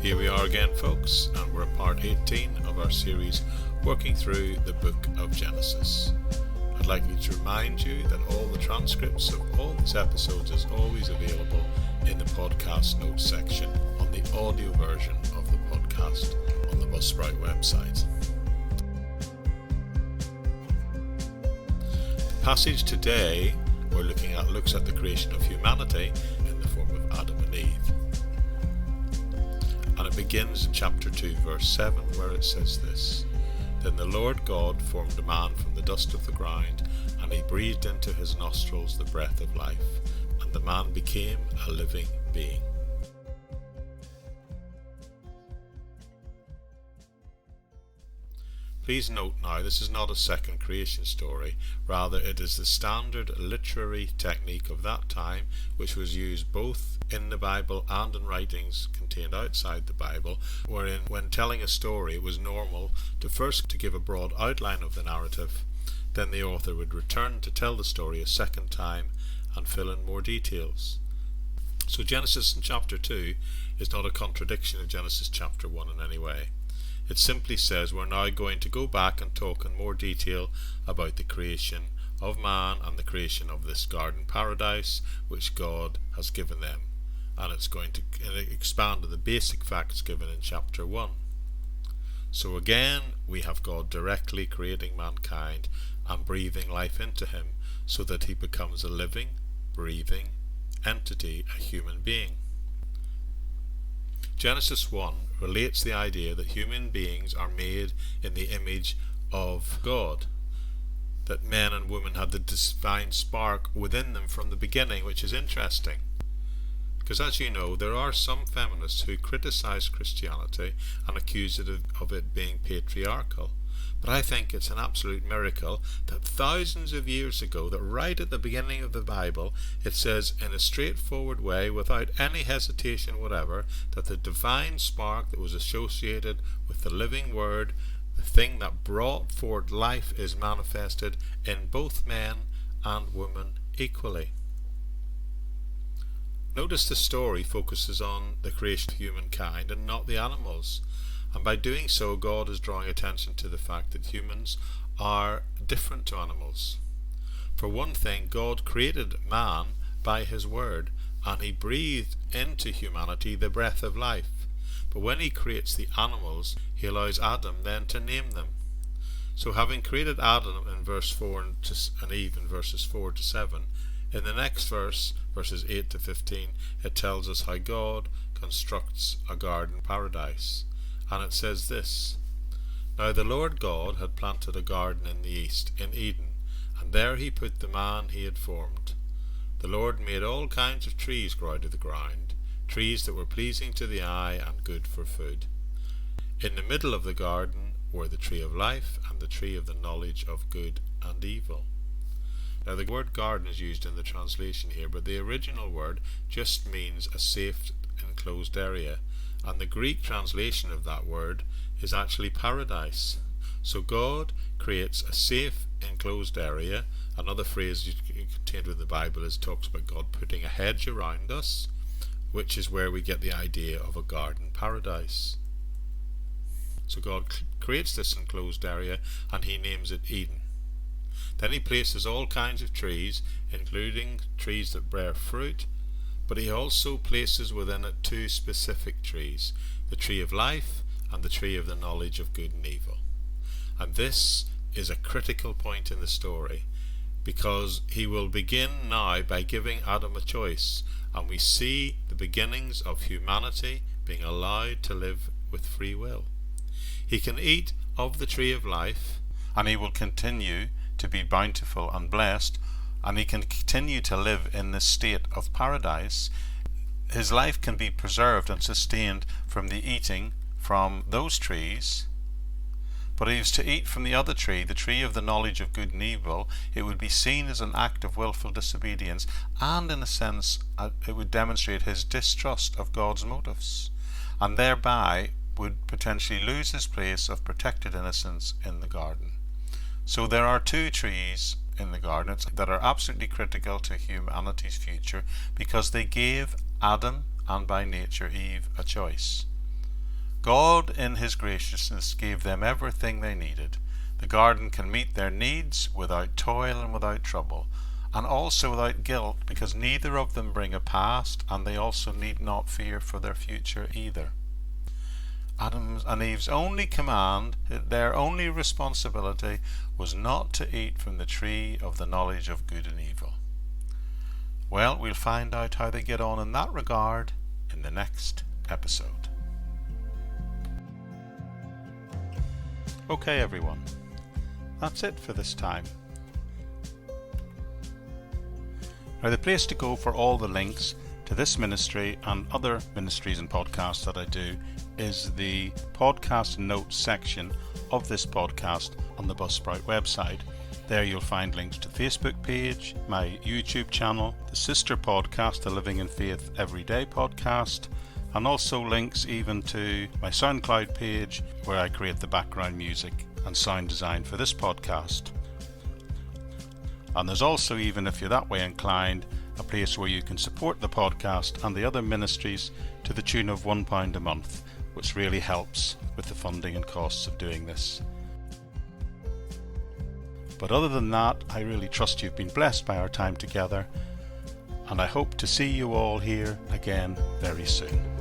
Here we are again, folks, and we're at part 18 of our series working through the book of Genesis. I'd like to remind you that all the transcripts of all these episodes is always available in the podcast notes section on the audio version of the podcast on the Buzzsprout website. The passage today we're looking at looks at the creation of humanity in the form of Adam and Eve. And it begins in chapter 2 verse 7 where it says this: Then the Lord God formed a man from the dust of the ground, and he breathed into his nostrils the breath of life, and the man became a living being. Please note now, this is not a second creation story, rather it is the standard literary technique of that time, which was used both in the Bible and in writings contained outside the Bible, wherein when telling a story it was normal to first to give a broad outline of the narrative, then the author would return to tell the story a second time and fill in more details. So Genesis in chapter 2 is not a contradiction of Genesis chapter 1 in any way. It simply says we're now going to go back and talk in more detail about the creation of man and the creation of this garden paradise which God has given them. And it's going to expand on the basic facts given in chapter 1. So again, we have God directly creating mankind and breathing life into him so that he becomes a living, breathing entity, a human being. Genesis 1 relates the idea that human beings are made in the image of God, that men and women had the divine spark within them from the beginning, which is interesting. Because as you know, there are some feminists who criticize Christianity and accuse it of it being patriarchal. But I think it's an absolute miracle that thousands of years ago, that right at the beginning of the Bible, it says in a straightforward way, without any hesitation whatever, that the divine spark that was associated with the living word, the thing that brought forth life, is manifested in both men and women equally. Notice the story focuses on the creation of humankind and not the animals. And by doing so, God is drawing attention to the fact that humans are different to animals. For one thing, God created man by his word, and he breathed into humanity the breath of life. But when he creates the animals, he allows Adam then to name them. So having created Adam in verse 4 and Eve in verses 4 to 7, in the next verse, verses 8 to 15, it tells us how God constructs a garden paradise. And it says this: Now the Lord God had planted a garden in the east, in Eden, and there he put the man he had formed. The Lord made all kinds of trees grow out of the ground, trees that were pleasing to the eye and good for food. In the middle of the garden were the tree of life and the tree of the knowledge of good and evil. Now the word garden is used in the translation here, but the original word just means a safe enclosed area. And the Greek translation of that word is actually paradise. So God creates a safe enclosed area. Another phrase contained in the Bible talks about God putting a hedge around us, which is where we get the idea of a garden paradise. So God creates this enclosed area and he names it Eden. Then he places all kinds of trees, including trees that bear fruit, but he also places within it two specific trees, the tree of life and the tree of the knowledge of good and evil. And this is a critical point in the story, because he will begin now by giving Adam a choice, and we see the beginnings of humanity being allowed to live with free will. He can eat of the tree of life, and he will continue to be bountiful and blessed, and he can continue to live in this state of paradise. His life can be preserved and sustained from the eating from those trees. But if he was to eat from the other tree, the tree of the knowledge of good and evil, it would be seen as an act of willful disobedience, and in a sense it would demonstrate his distrust of God's motives, and thereby would potentially lose his place of protected innocence in the garden. So there are two trees in the garden that are absolutely critical to humanity's future, because they gave Adam and by nature Eve a choice. God, in His graciousness, gave them everything they needed. The garden can meet their needs without toil and without trouble, and also without guilt, because neither of them bring a past, and they also need not fear for their future either. Adam and Eve's only command, their only responsibility, was not to eat from the tree of the knowledge of good and evil. Well, we'll find out how they get on in that regard in the next episode. Okay, everyone, that's it for this time. Now, the place to go for all the links to this ministry and other ministries and podcasts that I do is the podcast notes section of this podcast on the Buzzsprout website. There you'll find links to the Facebook page, my YouTube channel, the sister podcast, the Living in Faith Everyday podcast, and also links even to my SoundCloud page where I create the background music and sound design for this podcast. And there's also, even if you're that way inclined, a place where you can support the podcast and the other ministries to the tune of £1 a month, which really helps with the funding and costs of doing this. But other than that, I really trust you've been blessed by our time together, and I hope to see you all here again very soon.